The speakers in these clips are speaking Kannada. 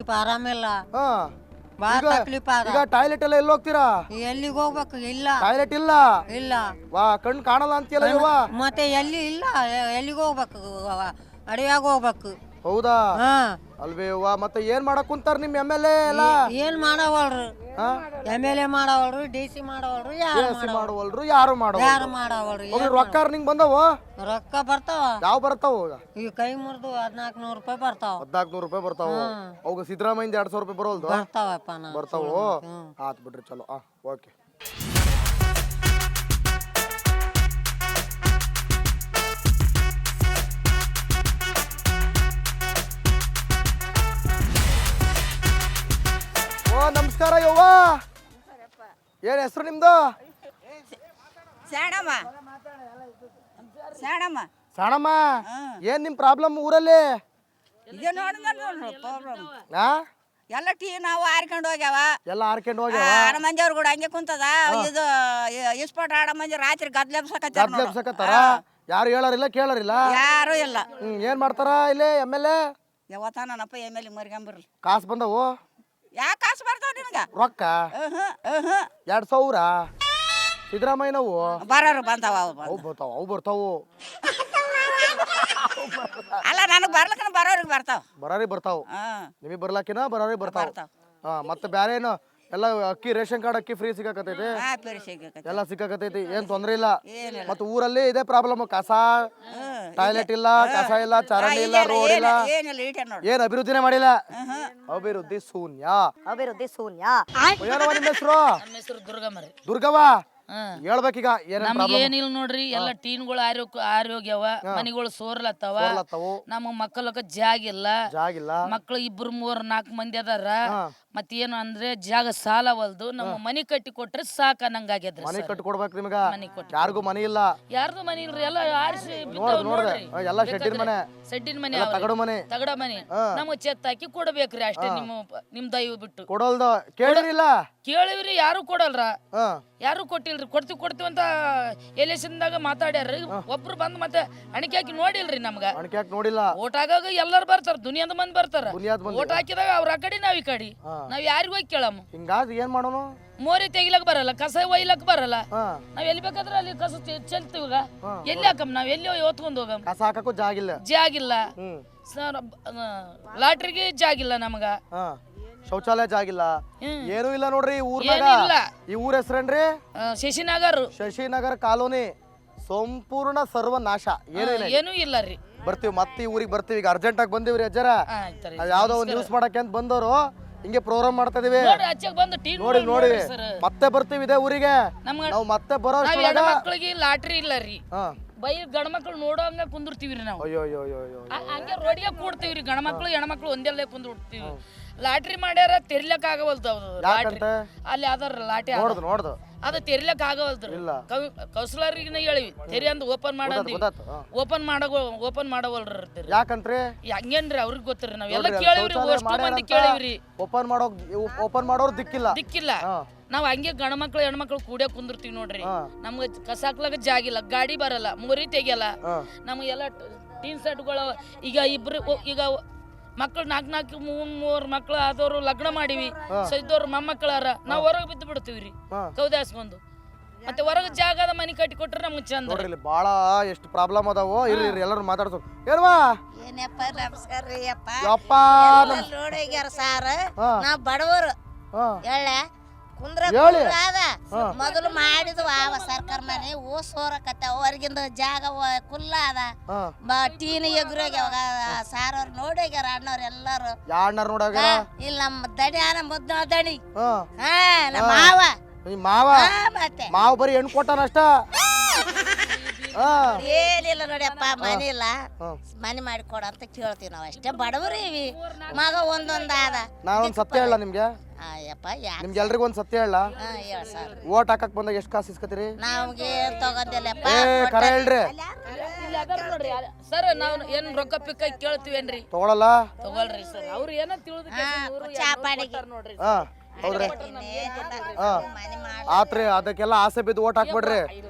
ಸ್ವಲ್ಪ ಆರಾಮಿಲ್ಲ. ಹಾ ಬಾಳ ತಕ್ಲೀಫ್ ಆದ. ಈಗ ಟಾಯ್ಲೆಟ್ ಎಲ್ಲ ಎಲ್ಲಿ ಹೋಗ್ತೀರಾ? ಎಲ್ಲಿಗೆ ಹೋಗ್ಬೇಕು? ಇಲ್ಲ ಟಾಯ್ಲೆಟ್ ಇಲ್ಲ. ಇಲ್ಲ. ವಾ ಕಣ್ ಕಾಣಲ್ಲ ಅಂತೀಯಲ್ಲ ಯವ್ವ. ಮತ್ತೆ ಎಲ್ಲಿ ಇಲ್ಲ, ಎಲ್ಲಿಗೆ ಹೋಗ್ಬೇಕು? ಅಡವ್ಯಾಗ ಹೋಗ್ಬೇಕು. ಹೌದಾ? ಹಾ ಅಲ್ವೇ ಯವ್ವ, ಮತ್ತೆ ಏನ್ ಮಾಡಕ್ ಕುಂತಾರ ನಿಮ್ MLA ಎಲ್ಲ? ಏನ್ ಮಾಡವಲ್ರು? MLA ಮಾಡವಲ್ರು, DC ಮಾಡವಲ್ರು, ಮಾಡುವಲ್ರು, ಯಾರು ಯಾರು ಮಾಡವಲ್ರು. ರೊಕ್ಕ ನಿಂಗ್ ಬಂದವ? ರೊಕ್ಕ ಬರ್ತಾವ. ಯಾವ ಬರ್ತಾವ? ಈಗ ಕೈ ಮುರಿದು 1400 ರೂಪಾಯಿ ಬರ್ತಾವ. 1400 ರೂಪಾಯಿ ಬರ್ತಾವ. ಅವಾಗ ಸಿದ್ದರಾಮಯ್ಯ 200 ರೂಪಾಯಿ ಬರೋಲ್ದು? ಬರ್ತಾವಪ್ಪ. ಬರ್ತಾವ. ಆತ್ ಬಿಡ್ರಿ, ಚಲೋ. ಓಕೆ. ನಮಸ್ಕಾರ ಯವ್ವ. ಏನ್ ಹೆಸರು ನಿಮ್ದು? ಸಾಣಮ್ಮ. ಸಾಣಮ್ಮ. ಸಾಣಮ್ಮ, ಏನ್ ನಿಮ್ ಪ್ರಾಬ್ಲಮ್ ಊರಲ್ಲಿ? ಇದು ನೋಡಿ ಪ್ರಾಬ್ಲಮ್. ಎಲ್ಲ ಟೀ ನಾವು ಹಾರ್ಕೊಂಡು ಹೋಗ್ಯಾವ. ಎಲ್ಲ ಹಾರ್ಕೊಂಡು ಹೋಗ್ಯಾವ. ಮಂಜವ್ರು ಕೂಡ ಹಂಗೆ ಕುಂತದ. ಇದು ಇಸ್ಪೋಟ್ ಆಡ ಮಂಜಿ ರಾತ್ರಿ ಗದ್ಲೆಬ್ಸಕತ್ತಾರ. ಯಾರು ಹೇಳಾರಿಲ್ಲ ಕೇಳಾರಿಲ್ಲ? ಯಾರು ಇಲ್ಲ. ಏನ್ ಮಾಡ್ತಾರ ಇಲ್ಲಿ MLA? ಯಾವತ್ತಾನಪ್ಪ MLA ಮರ್ಗಂಬರ್ಲಿ. ಕಾಸು ಬಂದವು? ಯಾಕೆ ಕಾಸು ಬರ್ತಾವ ನಿನಗ? ರೊಕ್ಕ 2000 ಸಿದ್ದರಾಮಯ್ಯನವು ಬರೋರು ಬಂತಾವ. ಅವು ಬರ್ತಾವು. ಅಲ್ಲ ನನಗೆ ಬರ್ಲಕ್ಕನ ಬರೋರಿಗೆ ಬರ್ತಾವ. ಬರೋರಿಗೆ ಬರ್ತಾವ. ನಿಮಗೆ ಬರ್ಲಾಕಿನ ಬರೋರಿಗೆ ಬರ್ತಾವ. ಮತ್ತೆ ಬ್ಯಾರೆ ಏನು ಎಲ್ಲ ಅಕ್ಕಿ ರೇಷನ್ ಕಾರ್ಡ್ ಅಕ್ಕಿ ಫ್ರೀ ಸಿಗಾಕತೈತಿ? ಎಲ್ಲ ಸಿಗಾಕತೈತಿ, ಏನ್ ತೊಂದ್ರೆ ಇಲ್ಲ. ಮತ್ತೆ ಊರಲ್ಲಿ ಇದೇ ಪ್ರಾಬ್ಲಮ್, ಕಸ, ಟಾಯ್ಲೆಟ್ ಇಲ್ಲ, ಕಸ ಇಲ್ಲ, ಚರಂಡಿ ಇಲ್ಲ, ರೋಡ್ ಇಲ್ಲ, ಏನ್ ಅಭಿವೃದ್ಧಿನೇ ಮಾಡಿಲ್ಲ. ಅಭಿವೃದ್ಧಿ ಶೂನ್ಯ. ಏನವ ನಿಮ್ಮ ಹೆಸರು? ದುರ್ಗವ್ವ. ಹೇಳ್ಬೇಕೀಗ ಏನಿಲ್ಲ ನೋಡ್ರಿ, ಎಲ್ಲ ಟೀನ್ಗಳು ಆರೋಗ್ಯವ, ಮನಿಗಳು ಸೋರ್ಲತ್ತವ, ನಮ್ಮ ಮಕ್ಕಳಕ್ಕ ಜಾಗಿಲ್ಲ, ಮಕ್ಳು 2 3 4 ಮಂದಿ ಅದಾರ. ಮತ್ತೇನು ಅಂದ್ರೆ ಜಾಗ ಸಾಲವಲ್ದು, ನಮ್ಮ ಮನಿ ಕಟ್ಟಿ ಕೊಟ್ರೆ ಸಾಕ ನಂಗಾಗ್ಯದ್ರಿ. ಮನಿ ಕಟ್ಟಿ ಕೊಡ್ಬೇಕು ನಿಮ್ಗ? ಯಾರಿಗೂ ಮನಿ ಇಲ್ಲ. ಯಾರ್ದು ಮನಿ ಇಲ್ರಿ, ಎಲ್ಲ ಆರಿಸಿ ಎಲ್ಲ ಶೆಡ್ಡಿನ ಮನೆ, ಸೆಡ್ಡಿನ ಮನೆ, ತಗಡ ಮನೆ. ನಮಗ್ ಚೆತ್ ಹಾಕಿ ಕೊಡ್ಬೇಕ್ರಿ ಅಷ್ಟೇ. ನಿಮ್ ದಯವು ಬಿಟ್ಟು ಕೊಡೋಲ್ದು ಕೇಳಿರಿಲ್ಲ? ಕೇಳಿವ್ರಿ, ಯಾರು ಕೊಡಲ್ರ, ಯಾರು ಕೊಟ್ಟಿಲ್ರಿ. ಕೊಡ್ತೀವಿ ಅಂತ ಎಲೆಕ್ಷನ್ದಾಗ ಮಾತಾಡ್ಯಾರ. ಒಬ್ರು ಬಂದ್ ಮತ್ತೆ ಅಣಿಕೆ ಹಾಕಿ ನೋಡಿಲ್ರಿ ನಮ್ಗ. ನೋಡಿಲ್ಲ. ಓಟ್ ಆಗಾಗ ಎಲ್ಲಾರು ಬರ್ತಾರ, ದುನಿಯಾದ ಮಂದಿ ಬರ್ತಾರ. ಓಟ್ ಹಾಕಿದಾಗ ಅವ್ರ ಆ ಕಡೆ ನಾವ್ ಈ ಕಡೆ, ನಾವ್ ಯಾರಿಗೂ ಹೋಗಿ ಕೇಳಮ್ಮ. ಹಿಂಗಾದ್ ಏನ್ ಮಾಡೋಣ? ಮೋರಿ ತೆಗಿಲಕ್ ಬರಲ್ಲ, ಕಸ ಒಯ್ಲಕ್ ಬರಲ್ಲ. ನಾವ್ ಎಲ್ಲಿ ಬೇಕಾದ್ರೆ ಅಲ್ಲಿ ಕಸ ಚೆಲ್ತೀವಾಗ, ಎಲ್ಲಿ ಹಾಕಮ್? ನಾವ್ ಎಲ್ಲಿ ಹೊತ್ಕೊಂಡ್ ಹೋಗಮ್? ಕಸ ಹಾಕಕ್ಕೂ ಜಾಗಿಲ್ಲ. ಲಾಟ್ರಿಗೆ ಜಾಗಿಲ್ಲ ನಮಗ. ಶೌಚಾಲಯ ಜಾಗಿಲ್ಲ, ಏನೂ ಇಲ್ಲ ನೋಡ್ರಿ ಊರ್ನಾಗ. ಈ ಊರ ಹೆಸರೇನ್ರಿ? ಶಶಿನಗರ ಕಾಲೋನಿ. ಸಂಪೂರ್ಣ ಸರ್ವನಾಶ, ಏನೂ ಇಲ್ಲ ರೀ. ಬರ್ತೀವಿ ಮತ್ತೆ ಈ ಊರಿಗೆ ಬರ್ತೀವಿ. ಈಗ ಅರ್ಜೆಂಟ್ ಆಗಿ ಬಂದಿವ್ರಿ ಅಜ್ಜರ. ಯಾವ್ದೋ ಒಂದು ನ್ಯೂಸ್ ಮಾಡಕ್ಕೆ ಅಂತ ಬಂದವರು ಹಿಂಗೆ ಪ್ರೋಗ್ರಾಮ್ ಮಾಡ್ತಾ ಇದೀವಿ. ನೋಡಿ ನೋಡಿ ಮತ್ತೆ ಬರ್ತೀವಿ ಇದೇ ಊರಿಗೆ. ನಾವು ಮತ್ತೆ ಬರೋ ಮಕ್ಕಳಿಗೆ ಲಾಟ್ರಿ ಇಲ್ಲ ರೀ. ಬೈ ಗಂಡ ಮಕ್ಳು ನೋಡೋಂಗ ಕುಂದಿರ್ತೀವ್ರಿ ನಾವು. ಹಂಗೆ ರೋಡಿಗೆ ಕೂಡ್ತೀವ್ರಿ. ಗಂಡ ಮಕ್ಳು ಹೆಣ್ಮಕ್ಳು ಒಂದೆಲ್ಲ ಕುಂದಿರ್ತೀವಿ. ಲಾಟ್ರಿ ಮಾಡ್ಯಾರ, ತೆರ್ಲಕ್ ಆಗವಲ್ದು. ಅಲ್ಲಿ ಅದಾರ ಲಾಟಿ, ಅದು ತೆರ್ಲಕ್ ಆಗವಲ್ದ್ರಿ. ಕೌನ್ಸಿಲರ್ಗೆ ಹೇಳಿವಿ, ತೆರಿ ಅಂದ್ ಓಪನ್ ಓಪನ್ ಮಾಡವಲ್ರಿ. ಯಾಕಂತ್ರಿ? ಹಂಗೇನ್ರಿ, ಅವ್ರಿಗೆ ಗೊತ್ತಿರಿ. ನಾವೆಲ್ಲ ಕೇಳಿವ್ರಿ, ಅಷ್ಟು ಮಂದಿ ಕೇಳಿವ್ರಿ. ಓಪನ್ ಮಾಡೋರು ದಿಕ್ಕಿಲ್ಲ. ನಾವ್ ಹಂಗೆ ಗಂಡ ಮಕ್ಳು ಹೆಣ್ಮಕ್ಳು ಕೂಡೇ ಕುಂದಿರ್ತೀವಿ ನೋಡ್ರಿ. ನಮ್ಗೆ ಕಸ ಹಾಕ್ಲಾಗ ಜಾಗಿಲ್ಲ, ಗಾಡಿ ಬರಲ್ಲ, ಮೋರಿ ತೆಗಿಯಲ್ಲ. ನಮ್ಗೆಲ್ಲ ಟೀನ್ ಸೆಟ್ಗಳು. ಈಗ ಮಕ್ಳು 4 3 ಮಕ್ಳು ಆದವ್ರು ಲಗ್ನ ಮಾಡಿವಿ, ಸೈದವ್ರು ಮೊಮ್ಮಕ್ಳಾರ. ನಾವ್ ಹೊರಗೆ ಬಿದ್ದು ಬಿಡ್ತೀವ್ರಿ ಕೌದಾಸ್ಕೊಂಡು. ಮತ್ತೆ ಹೊರಗೆ ಜಾಗದ ಮನಿ ಕಟ್ಟಿ ಕೊಟ್ರೆ ನಮ್ಗೆ ಚಂದ. ಬಾಳ ಎಷ್ಟು ಪ್ರಾಬ್ಲಮ್ ಅದಾವೋ. ಇರ್ರಿ ಎಲ್ಲರೂ ಮಾತಾಡ್ಸೋ. ಏನವಾ? ಏನಪ್ಪ ನಮಸ್ಕಾರ ರೀ. ಯಪ್ಪ ನೋಡ್ಯಾರ ಸಾರ್, ನಾವ್ ಬಡವರು ಕುಂದ್ರ ಮೊದಲು ಮಾಡಿದ್ವ ಸರ್ಕಾರ ಮನೆ ಓಸೋರಕತ್ತ. ಹೊರಗಿಂದ ಜಾಗ ಕುಲ್ಲ ಅದ, ಟೀನ್ ಎಗ್ರೋಗ್ಯಾವ. ಸಾರ್ ಅವ್ರು ನೋಡ್ಯಾರ, ಅಣ್ಣವ್ರ ಎಲ್ಲಾರು. ಇಲ್ಲ ನಮ್ಮ ದಣಿಯಾನ ಮುದ್ದ ದಣಿ. ನಮ್ಮ ಮಾವ ಮತ್ತೆ ಮಾವ ಬರೀ ಹೆಣ್ಣು ಕೊಟ್ಟಾನಷ್ಟ. ಏನಿಲ್ಲ ನೋಡ್ಯಪ್ಪ, ಮನಿ ಇಲ್ಲ, ಮನಿ ಮಾಡಿ ಕೊಡ ಅಂತ ಕೇಳ್ತೀವಿ ನಾವು. ಅಷ್ಟೇ ಬಡವ್ರಿ. ಮಗ ಒಂದೊಂದ್ ಆದ. ನಾನೊಂದ್ ಸತ್ಯ ಹೇಳ ನಿಮ್ಗೆ. ನಿಮ್ಗೆ ಎಲ್ರಿಗೂ ಒಂದ್ ಸತ್ಯ ಹೇಳ. ಓಟ್ ಹಾಕಕ್ ಬಂದಾಗ ಎಷ್ಟ್ ಕಾಸು ಇಸ್ಕತ್ತೀರಿ? ನಮ್ಗೆ ತಗೊಂಡಿಲ್ಲಪ್ಪ. ಕರೆ ಹೇಳ್ರಿ ಸರ್. ನಾವ್ ಏನ್ ರೊಕ್ಕ ಪಿಕ್ಕ ಕೇಳ್ತೀವೇನ್ರಿ? ತಗೊಳ್ರಿ ಸರ್. ಅವ್ರು ಏನೋ ತಿಳಿದ ನೋಡ್ರಿ. ಹೌದ್ರಿ, ಆತ್ರಿ. ಅದಕ್ಕೆಲ್ಲ ಆಸೆ ಬಿದ್ದು ಓಟ್ ಹಾಕ್ಬೇಡ್ರಿ.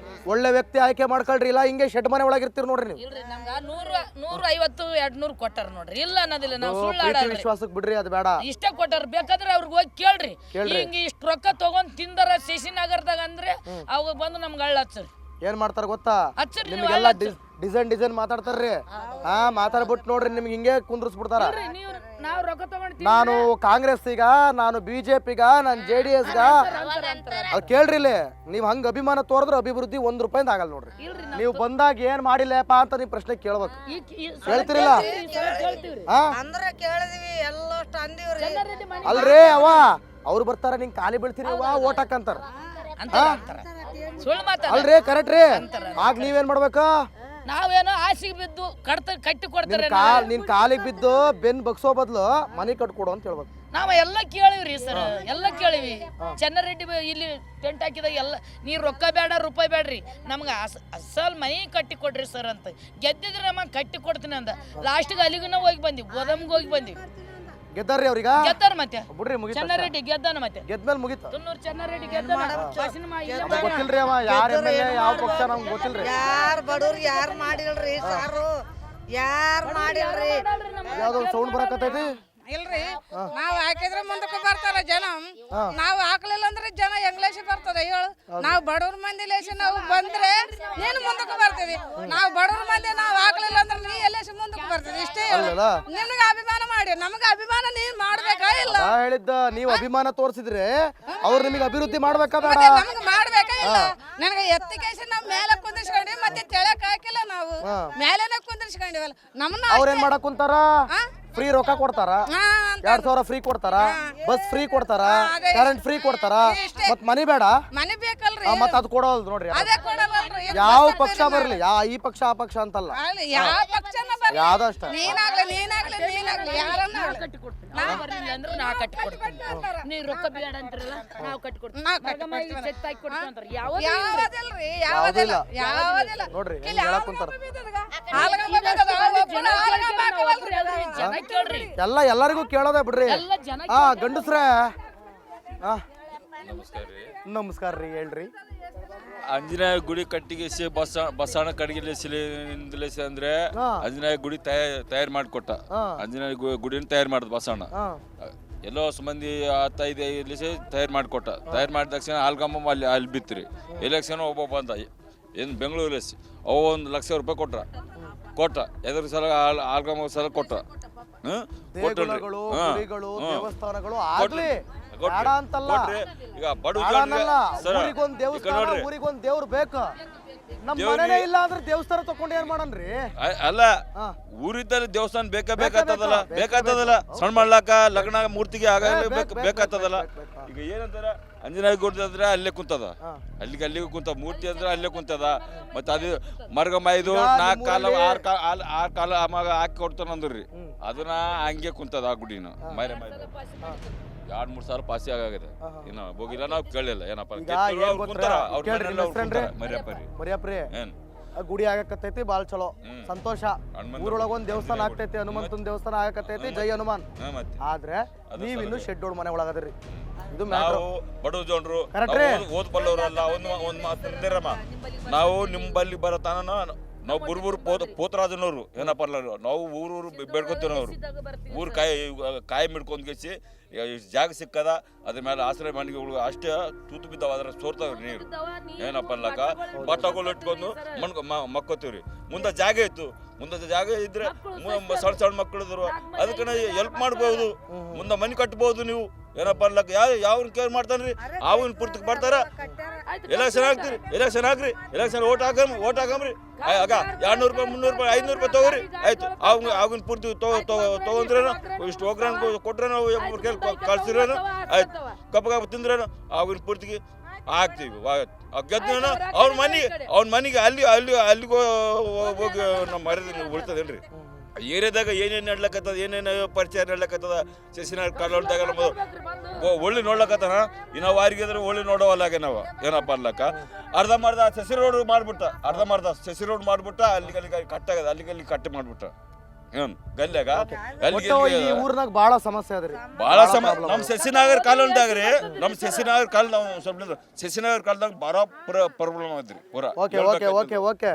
ಒಳ್ಳೆ ವ್ಯಕ್ತಿ ಆಯ್ಕೆ ಮಾಡ್ಕೊಳ್ರಿ, ಇಲ್ಲ ಹಿಂಗೆ ಶೆಡ್ ಮನೆ ಒಳಗಿರ್ತೀರಿ ನೋಡ್ರಿ ನೀವು. ಇಲ್ರಿ ನಮ್ಗ 150 200 ಕೊಟ್ಟಾರ ನೋಡ್ರಿ. ಇಲ್ಲ ಅನ್ನೋದಿಲ್ಲ, ನಾವು ಸುಳ್ಳು ಪ್ರೀತಿ ಆಡಲ್ರಿ. ವಿಶ್ವಾಸಕ್ಕೆ ಬಿಡ್ರಿ, ಅದು ಬೇಡ. ಇಷ್ಟ ಕೊಟ್ಟಾರ, ಬೇಕಾದ್ರೆ ಅವ್ರಿಗೆ ಹೋಗಿ ಕೇಳ್ರಿ. ಹಿಂಗ ಇಷ್ಟು ರೊಕ್ಕ ತಗೊಂಡ್ ತಿಂದಾರ ಶಶಿನಗರದಾಗ ಅಂದ್ರೆ ಅವಾಗ ಬಂದು ನಮ್ಗೆ ಹಳ್ಳ ಹಚ್ಚರಿ. ಏನ್ ಮಾಡ್ತಾರ ಗೊತ್ತಾ, ಹಚ್ಚರಿ ನೀವು ನಿಮ್ಗೆಲ್ಲ ಡಿಸೈನ್ ಮಾತಾಡ್ತಾರ್ರಿ. ಮಾತಾಡ್ಬಿಟ್ಟು ನೋಡ್ರಿ ನಿಮ್ಗೆ ಹಿಂಗೆ ಕುಂದ್ರಿಸ್ಬಿಡ್ತಾರ. ನಾವು ರೊಕ್ಕ ತಗೊಂಡ್ ನಾನು ಕಾಂಗ್ರೆಸ್ಸಿಗ, ನಾನು ಬಿಜೆಪಿಗ, ನಾನು JDS ಗ ಅದು ಕೇಳ್ರಿ. ಇಲ್ಲಿ ನೀವ್ ಹಂಗ ಅಭಿಮಾನ ತೋರಿದ್ರೆ ಅಭಿವೃದ್ಧಿ 1 ರೂಪಾಯಿಂದ ಆಗಲ್ಲ ನೋಡ್ರಿ. ನೀವು ಬಂದಾಗ ಏನ್ ಮಾಡಿಲ್ಲಪ್ಪ ಅಂತ ನೀವು ಪ್ರಶ್ನೆ ಕೇಳ್ಬೇಕು. ಹೇಳ್ತಿರಿಲ್ಲ ಅಂದ್ರೆ ಕೇಳಿದ್ವಿ ಎಲ್ಲಷ್ಟು ಅಂದಿವ್ರಿ. ಅಲ್ರಿ ಅವ ಅವ್ರು ಬರ್ತಾರ, ನಿಂಗ್ ಖಾಲಿ ಬೀಳ್ತೀರಿ ಅವ ಓಟ್ ಹಾಕಂತಾರ. ಸುಳ್ಳು ಮಾತಾಡ ಅಲ್ರಿ ಕರೆಕ್ಟ್ ರೀ. ಆಗ ನೀವೇನ್ ಮಾಡ್ಬೇಕು, ನಾವೇನೋ ಆಸೆಗೆ ಬಿದ್ದು ಕಟ್ಟಿ ಕೊಡ್ತಾರೆ. ನಿನ್ ಕಾಲಿಗೆ ಬಿದ್ದು ಬೆನ್ ಬಗ್ಸೋ ಬದ್ಲು ಮನೆ ಕಟ್ಕೊಡು ಅಂತ ಹೇಳ್ಬೇಕು. ನಾವ ಎಲ್ಲ ಕೇಳಿವ್ರಿ ಸರ್, ಎಲ್ಲ ಕೇಳಿವಿ. ಚನ್ನರೆಡ್ಡಿ ಇಲ್ಲಿ ಟೆಂಟ್ ಹಾಕಿದಾಗ ಎಲ್ಲ ನೀವ್ ರೊಕ್ಕ ಬೇಡ ರೂಪಾಯಿ ಬೇಡ್ರಿ, ನಮ್ಗೆ ಅಸಲ್ ಮನೆ ಕಟ್ಟಿ ಕೊಡ್ರಿ ಸರ್ ಅಂತ. ಗೆದ್ದಿದ್ರೆ ನಮಗೆ ಕಟ್ಟಿ ಕೊಡ್ತೀನಿ ಅಂದ. ಲಾಸ್ಟ್ಗೆ ಅಲ್ಲಿಗೂ ಹೋಗಿ ಬಂದಿವಿ, ಗೋದಾಮ್ಗೆ ಹೋಗಿ ಬಂದಿವಿ. ಗೆದ್ದಾರ್ರಿ ಅವ್ರೀಗ ಗೆದ್ದಾರ ಮತ್ತೆ ಬಿಡ್ರಿ, ಮುಗಿತ. ಚನ್ನರೆಡ್ಡಿ ಗೆದ್ದಾನ ಮತ್ತೆ ಗೆದ್ಮೇಲೆ ಮುಗಿತ. ತುನ್ನೂರು ಚನ್ನರೆಡ್ಡಿ ಗೆದ್ದಾನ. ಗೊತ್ತಿಲ್ರಿ ಅವ ಯಾರ MLA ಯಾವ ಪಕ್ಷ ನಮ್ಗೆ ಗೊತ್ತಿಲ್ರಿ. ಯಾರು ಬಡವ್ರು ಯಾರು ಮಾಡಿಲ್ರಿ ಸಾರು, ಯಾರು ಮಾಡಿಲ್ರಿ. ಯಾವ್ದೋ ಸೌಂಡ್ ಬರಕತ್ತೈತಿ. ಇಲ್ರಿ, ನಾವ್ ಹಾಕಿದ್ರೆ ಮುಂದಕ್ಕೆ ಬರ್ತಾರ ಜನ. ನಾವ್ ಹಾಕ್ಲಿಲ್ಲ ಅಂದ್ರೆ ಜನ ಎಂಗ್ಲೇಶ್ ಬರ್ತದೆ ಹೇಳು. ನಾವ್ ಬಡವ್ರ ಮಂದಿ ಲೇಸಿ ನಾವು ಬಂದ್ರೆ ನೀನು ಮುಂದಕ್ಕೆ ಬರ್ತೀವಿ. ನಾವ್ ಬಡವ್ರ ಮಂದಿ ನಾವ್ ಹಾಕ್ಲಿಲ್ಲ ಅಂದ್ರೆ ನೀ ಎಲ್ಲೇಸಿ ಮುಂದಕ್ಕೆ ಬರ್ತೀವಿ. ಇಷ್ಟೇ ನಿಮ್ಗೆ ಅಭಿಮಾನ ಮಾಡಿ, ನಮ್ಗೆ ಅಭಿಮಾನ ನೀನ್ ಮಾಡ್ಬೇಕಾ ಇಲ್ಲ? ಹೇಳಿದ್ದ ನೀವು ಅಭಿಮಾನ ತೋರಿಸಿದ್ರೆ ಅವ್ರು ನಿಮಗೆ ಅಭಿವೃದ್ಧಿ ಮಾಡ್ಬೇಕಾ ಬೇಡ? ನಮ್ಗೆ ಮಾಡ್ಬೇಕಾ ಇಲ್ಲ? ನನಗೆ ಎತ್ತಿಕೇಸಿ ನಾವ್ ಮೇಲೆ ಕುಂದಿರ್ಸ್ಕೊಂಡಿ ಮತ್ತೆ ತೆಳಕ್ ಹಾಕಿಲ್ಲ, ನಾವು ಮೇಲೆನೆ ಕುಂದಿರ್ಸ್ಕೊಂಡಿವಲ್ಲ. ನಮ್ಮನ್ನ ಅವ್ರೇನ್ ಮಾಡಕ್ ಕುಂತಾರ, ಫ್ರೀ ರೊಕ್ಕ ಕೊಡ್ತಾರ, 2000 ಫ್ರೀ ಕೊಡ್ತಾರ, ಬಸ್ ಫ್ರೀ ಕೊಡ್ತಾರ, ಕರೆಂಟ್ ಫ್ರೀ ಕೊಡ್ತಾರ, ಮತ್ ಮನಿ ಬೇಡ ಮನೆ ಬೇಕಲ್ರಿ, ಮತ್ ಅದು ಕೊಡೋಲ್ ನೋಡ್ರಿ. ಅದೇ ಕೊಡಲ್ಲಲ್ರಿ. ಯಾವ ಪಕ್ಷ ಬರ್ಲಿ, ಈ ಪಕ್ಷ ಆ ಪಕ್ಷ ಅಂತಲ್ಲ, ಯಾವ ಪಕ್ಷನ ಬರ್ಲಿ, ಯಾವ್ದಷ್ಟ ನೀನಾಗ್ಲಿ ಯಾರನ್ನ ಅಂದ್ರೆ ನಾ ಕಟ್ಟಿ ಕೊಡ್ತೀನಿ. ನೀವ್ ರೊಕ್ಕ ಬೇಡ ಅಂತಾರಲ್ಲ, ನಾವು ಕಟ್ಟಿ ಕೊಡ್ತೀವಿ. ಯಾವದಿಲ್ರಿ, ಯಾವದಿಲ್ಲ ನೋಡ್ರಿ ಹೆಂಗ್ ಹೇಳಕ್ ಕುಂತಾರ. ಎಲ್ಲರಿಗೂ ಕೇಳೋದೇ ಬಿಡ್ರಿ. ಗಂಡಸ್ರೇ ನಮಸ್ಕಾರ ರೀ, ಹೇಳ್ರಿ. ಆಂಜನೇಯ ಗುಡಿ ಕಟ್ಟಿಗೆಸಿ ಬಸವಣ್ಣ ಕಡಿಗೆಸಿ ಅಂದ್ರೆ ಆಂಜನೇಯ ಗುಡಿ ತಯಾರು ಮಾಡಿಕೊಟ್ಟ. ಆಂಜನೇಯ ಗುಡಿನ ತಯಾರು ಮಾಡಿದ ಬಸವಣ್ಣ. ಎಲ್ಲೋ ಮಂದಿ 5-5 ತಯಾರು ಮಾಡಿಕೊಟ್ಟ. ತಯಾರು ಮಾಡಿದ ತಕ್ಷಣ ಆಲ್ಗಮ್ಮ ಅಲ್ಲಿ ಬಿತ್ರಿ. ಎಲೆಕ್ಷನ್ ಒಬ್ಬ ಬಂದ, ಏನು ಬೆಂಗಳೂರಲ್ಲಿ ಅವ 1 ಲಕ್ಷ ರೂಪಾಯಿ ಕೊಟ್ಟ. ಎದ್ರ ಸಲ ಆಲ್ಗಮ್ಮ ಸಲ ಕೊಟ್ಟ. ದೇವಸ್ಥಾನಗಳು ಆಗ್ಲಿ ಅಂತಲ್ಲ, ಈಗ ಬಡ ಊರಿಗೊಂದ್ ದೇವ್ರು ಬೇಕು. ನಮ್ ಮನೆನೇ ಇಲ್ಲ ಅಂದ್ರೆ ದೇವಸ್ಥಾನ ತಕೊಂಡ್ ಏನ್ ಮಾಡನ್ರಿ? ಅಲ್ಲ, ಊರಿದ್ದಲ್ಲಿ ದೇವಸ್ಥಾನ ಬೇಕಾಗ್ತದಲ್ಲ. ಸಣ್ಣ ಮಾಡ್ಲಾಕ ಲಗ್ನ ಮೂರ್ತಿಗೆ ಬೇಕಾಗ್ತದಲ್ಲ. ಈಗ ಏನಂತಾರ, ಆಂಜನೇಯ ಗುಡಿ ಅಂದ್ರೆ ಅಲ್ಲೇ ಕುಂತದ, ಅಲ್ಲಿಗೆ ಕುಂತ ಮೂರ್ತಿ ಅಂದ್ರೆ ಅಲ್ಲೇ ಕುಂತದ. ಮತ್ತೆ ಅದು ಮರ್ಗಮ್ಮ 4 ಕಾಲ 6 ಕಾಲ ಹಾಕಿ ಕೊಡ್ತಾನಂದ್ರಿ, ಅದನ್ನ ಹಂಗೆ ಕುಂತದ ಆ ಗುಡಿನ. ಮೈರೆ 2-3 ಸಾವಿರ ಪಾಸಿ ಆಗಿದೆ. ಇನ್ನು ಹೋಗಿಲ್ಲ, ನಾವು ಕೇಳಿಲ್ಲ. ಏನಪ್ಪ ಮರಿಯಪ್ರಿ ಗುಡಿ ಆಗಕತ್ತೈತಿ, ಬಾಳ್ ಚಲೋ ಸಂತೋಷ. ಊರೊಳಗ ಒಂದ್ ದೇವಸ್ಥಾನ ಆಗ್ತೈತಿ, ಹನುಮಂತನ ದೇವಸ್ಥಾನ ಆಗಕತ್ತೈತಿ, ಜೈ ಹನುಮಾನ್. ಆದ್ರೆ ನೀವಿನ್ನು ಶೆಡ್ ಮನೆ ಒಳಗದ್ರಿ. ಇದು ಬಡ ಜನರು ಓದ್ಬಲ್ಲವ್ರಲ್ಲ. ಒಂದ್ ಮಾತು, ನಾವು ನಿಮ್ಮಲ್ಲಿ ಬರತಾನ ನಾವು ಬುರ್ಬುರ್ ಪೋತರಾಜನವ್ರು ಏನಪ್ಪ ನಾವು ಊರು ಬೇಡ್ಕೊತೀವಿ. ಅವ್ರು ಊರು ಕಾಯಿ ಮಿಡ್ಕೊಂಡ್ ಗೆಸಿ ಜಾಗ ಸಿಕ್ಕದ, ಅದ್ರ ಮೇಲೆ ಆಶ್ರಯ ಮನೆಗಳು ಅಷ್ಟೇ ತೂತು ಬಿದ್ದಾವ, ಅದ್ರ ಸೋರ್ತಾವ್ರಿ ನೀರು. ಏನಪ್ಪ ಅನ್ಲಕ್ಕ ಬಟ್ಟಗಳು ಇಟ್ಕೊಂಡು ಮಕ್ಕೋತೀವ್ರಿ. ಮುಂದೆ ಜಾಗ ಇತ್ತು, ಜಾಗ ಇದ್ರೆ ಸಣ್ಣ ಮಕ್ಕಳು ಇದ್ರು, ಅದಕ್ಕೆ ಹೆಲ್ಪ್ ಮಾಡ್ಬೋದು, ಮುಂದೆ ಮನೆ ಕಟ್ಬೋದು. ನೀವು ಏನಪ್ಪ ಅನ್ಲಕ್ಕ ಯಾವನ್ ಕೇರ್ ಮಾಡ್ತಾನ್ರಿ, ಆವಿನ ಪೂರ್ತಿಗೆ ಬರ್ತಾರ. ಎಲೆಕ್ಷನ್ ಎಲೆಕ್ಷನ್ ಓಟ್ ಹಾಕಮ್ರಿ. ಆಗ 200 ರೂಪಾಯಿ 300 ರೂಪಾಯಿ 500 ರೂಪಾಯಿ ತಗೋರಿ, ಆಯ್ತು. ಆಗಿನ ಪೂರ್ತಿ ತಗೊಂಡ್ರೇನು, ಇಷ್ಟು ಒಗ್ಗರಣೆ ಕೊಟ್ರೇನು, ಕಳ್ಸಿರೇನು, ಆಯ್ತು. ಕಬ್ಬ ತಿಂದ್ರೇನು, ಆಗಿನ ಪೂರ್ತಿಗೆ ಹಾಕ್ತೀವಿ. ಗೆದ್ದೇನೋ ಅವ್ನ ಮನೆಗೆ ಅಲ್ಲಿಗೆ ಹೋಗಿ ನಮ್ಮ ಮರ್ಯಾದೆ ಉಳಿತದೇನ್ರಿ. ಏರಿಯಾದಾಗ ಏನೇನು ನಡ್ಲಕತ್ತದ, ಏನೇನು ಪರಿಚಯ ನಡ್ಲಕತ್ತದ, ಶಶಿನಾಳ್ ಕಾಲೋಲ್ದಾಗ ನಮ್ಮದು ಒಳ್ಳೆ ನೋಡ್ಲಕತ್ತಾನ. ಇನ್ನು ವಾರಿಗೆ ಅಂದ್ರೆ ಒಳ್ಳೆ ನೋಡೋವಲ್ಲಾಗೆ ನಾವು ಏನಪ್ಪ ಅನ್ಲಕ್ಕ. ಅರ್ಧಂಬರ್ಧ ಶಶಿ ರೋಡ್ ಮಾಡ್ಬಿಟ್ಟ, ಶಶಿ ರೋಡ್ ಮಾಡ್ಬಿಟ್ಟ, ಅಲ್ಲಿಗೆ ಕಟ್ಟಾಗದ, ಅಲ್ಲಿಗೆ ಕಟ್ಟಿ ಮಾಡ್ಬಿಟ್ಟ. ಗಲ್ಯಾಗ ಅಲ್ಲಿ ಒಟ್ಟು ಈ ಊರ್ನಾಗ ಭಾಳ ಸಮಸ್ಯೆ ಅದ್ರಿ. ಭಾಳ ನಮ್ಮ ಶಶಿನಗರ ಕಾಲದಾಗ್ರಿ ನಮ್ಮ ಶಶಿನಗರ ಕಾಲ ನಾವು ಸ್ವಲ್ಪ ಶಶಿನಗರ ಕಾಲದಾಗ ಭಾಳ ಪ್ರಾಬ್ಲಮ್ ಆದ್ರಿ ಪೂರಾ. Okay okay okay okay